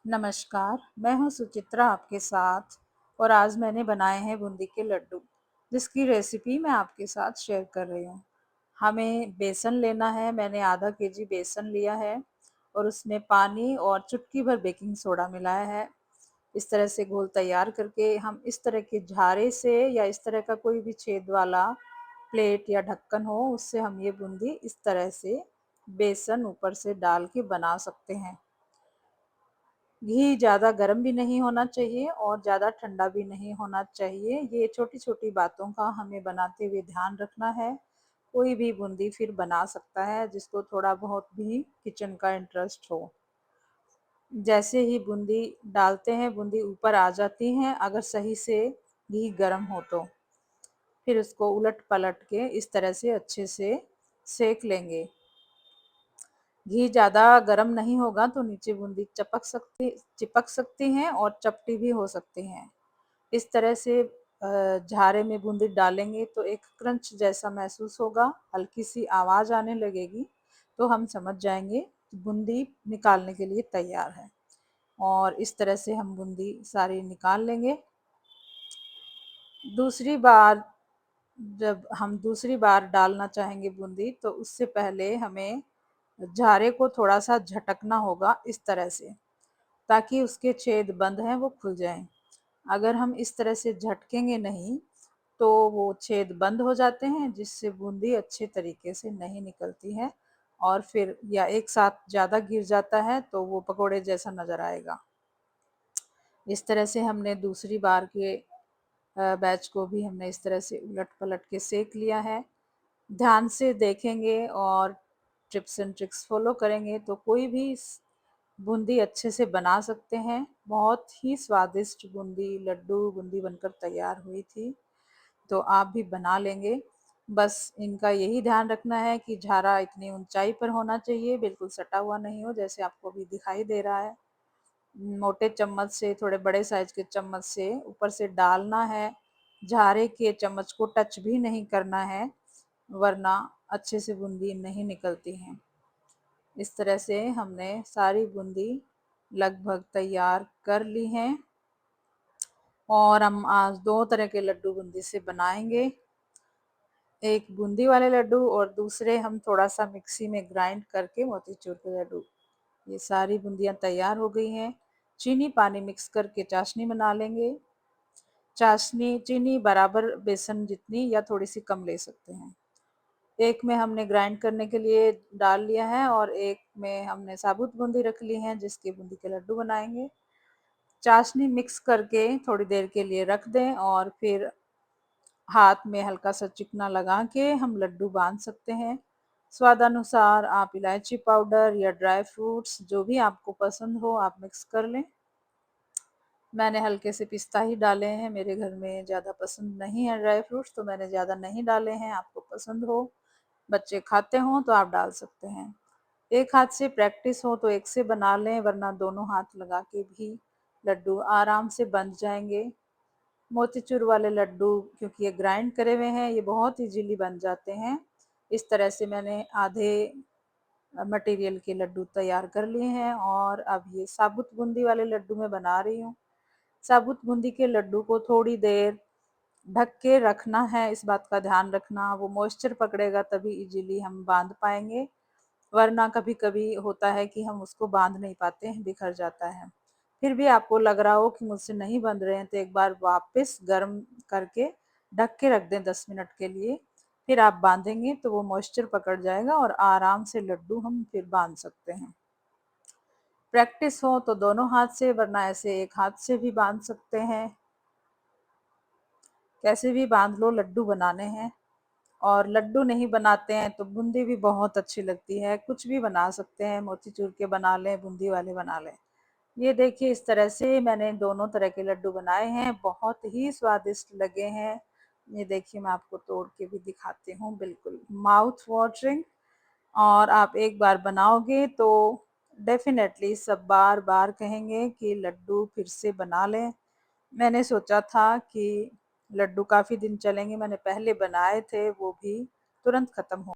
नमस्कार, मैं हूँ सुचित्रा आपके साथ और आज मैंने बनाए हैं बूंदी के लड्डू, जिसकी रेसिपी मैं आपके साथ शेयर कर रही हूँ। हमें बेसन लेना है, मैंने आधा केजी बेसन लिया है और उसमें पानी और चुटकी भर बेकिंग सोडा मिलाया है। इस तरह से घोल तैयार करके हम इस तरह के झारे से या इस तरह का कोई भी छेद वाला प्लेट या ढक्कन हो, उससे हम ये बूंदी इस तरह से बेसन ऊपर से डाल के बना सकते हैं। घी ज़्यादा गर्म भी नहीं होना चाहिए और ज़्यादा ठंडा भी नहीं होना चाहिए। ये छोटी-छोटी बातों का हमें बनाते हुए ध्यान रखना है। कोई भी बूंदी फिर बना सकता है जिसको थोड़ा बहुत भी किचन का इंटरेस्ट हो। जैसे ही बूंदी डालते हैं, बूंदी ऊपर आ जाती हैं अगर सही से घी गर्म हो तो। फिर उसको उलट-पलट के इस तरह से अच्छे से सेक लेंगे। घी ज़्यादा गर्म नहीं होगा तो नीचे बूंदी चिपक सकती हैं और चपटी भी हो सकती हैं। इस तरह से झारे में बूंदी डालेंगे तो एक क्रंच जैसा महसूस होगा, हल्की सी आवाज़ आने लगेगी तो हम समझ जाएंगे कि बूंदी निकालने के लिए तैयार है। और इस तरह से हम बूंदी सारी निकाल लेंगे। दूसरी बार जब हम दूसरी बार डालना चाहेंगे बूंदी तो उससे पहले हमें झारे को थोड़ा सा झटकना होगा इस तरह से, ताकि उसके छेद बंद हैं वो खुल जाएं। अगर हम इस तरह से झटकेंगे नहीं तो वो छेद बंद हो जाते हैं, जिससे बूंदी अच्छे तरीके से नहीं निकलती है और फिर या एक साथ ज़्यादा गिर जाता है तो वो पकोड़े जैसा नज़र आएगा। इस तरह से हमने दूसरी बार के बैच को भी हमने इस तरह से उलट पलट के सेक लिया है। ध्यान से देखेंगे और टिप्स एंड ट्रिक्स फॉलो करेंगे तो कोई भी बूंदी अच्छे से बना सकते हैं। बहुत ही स्वादिष्ट बूंदी बनकर तैयार हुई थी, तो आप भी बना लेंगे। बस इनका यही ध्यान रखना है कि झारा इतनी ऊंचाई पर होना चाहिए, बिल्कुल सटा हुआ नहीं हो जैसे आपको अभी दिखाई दे रहा है। मोटे चम्मच से, थोड़े बड़े साइज के चम्मच से ऊपर से डालना है। झारे के चम्मच को टच भी नहीं करना है, वरना अच्छे से बूंदी नहीं निकलती हैं। इस तरह से हमने सारी बूंदी लगभग तैयार कर ली हैं और हम आज दो तरह के लड्डू बूंदी से बनाएंगे। एक बूंदी वाले लड्डू और दूसरे हम थोड़ा सा मिक्सी में ग्राइंड करके मोतीचूर के लड्डू। ये सारी बूंदियां तैयार हो गई हैं। चीनी पानी मिक्स करके चाशनी बना लेंगे। चाशनी चीनी बराबर बेसन जितनी या थोड़ी सी कम ले सकते हैं। एक में हमने ग्राइंड करने के लिए डाल लिया है और एक में हमने साबुत बूंदी रख ली है जिसके बूंदी के लड्डू बनाएंगे। चाशनी मिक्स करके थोड़ी देर के लिए रख दें और फिर हाथ में हल्का सा चिकना लगा के हम लड्डू बांध सकते हैं। स्वादानुसार आप इलायची पाउडर या ड्राई फ्रूट्स जो भी आपको पसंद हो आप मिक्स कर लें। मैंने हल्के से पिस्ता ही डाले हैं, मेरे घर में ज़्यादा पसंद नहीं है ड्राई फ्रूट्स तो मैंने ज़्यादा नहीं डाले हैं। आपको पसंद हो, बच्चे खाते हों तो आप डाल सकते हैं। एक हाथ से प्रैक्टिस हो तो एक से बना लें, वरना दोनों हाथ लगा के भी लड्डू आराम से बन जाएंगे। मोतीचूर वाले लड्डू क्योंकि ये ग्राइंड करे हुए हैं, ये बहुत इजीली बन जाते हैं। इस तरह से मैंने आधे मटेरियल के लड्डू तैयार कर लिए हैं और अब ये साबुत बूंदी वाले लड्डू मैं बना रही हूँ। साबुत बूंदी के लड्डू को थोड़ी देर ढक के रखना है, इस बात का ध्यान रखना। वो मॉइस्चर पकड़ेगा तभी इजीली हम बांध पाएंगे, वरना कभी कभी होता है कि हम उसको बांध नहीं पाते हैं, बिखर जाता है। फिर भी आपको लग रहा हो कि मुझसे नहीं बंध रहे हैं तो एक बार वापस गर्म करके ढक के रख दें 10 मिनट के लिए। फिर आप बांधेंगे तो वो मॉइस्चर पकड़ जाएगा और आराम से लड्डू हम फिर बांध सकते हैं। प्रैक्टिस हो तो दोनों हाथ से, वरना ऐसे एक हाथ से भी बांध सकते हैं। कैसे भी बांध लो, लड्डू बनाने हैं। और लड्डू नहीं बनाते हैं तो बूंदी भी बहुत अच्छी लगती है, कुछ भी बना सकते हैं, मोतीचूर के बना लें, बूंदी वाले बना लें। ये देखिए इस तरह से मैंने दोनों तरह के लड्डू बनाए हैं, बहुत ही स्वादिष्ट लगे हैं। ये देखिए मैं आपको तोड़ के भी दिखाती हूँ, बिल्कुल माउथ वाटरिंग। और आप एक बार बनाओगे तो डेफिनेटली सब बार बार कहेंगे कि लड्डू फिर से बना लें। मैंने सोचा था कि लड्डू काफ़ी दिन चलेंगे, मैंने पहले बनाए थे वो भी तुरंत ख़त्म हो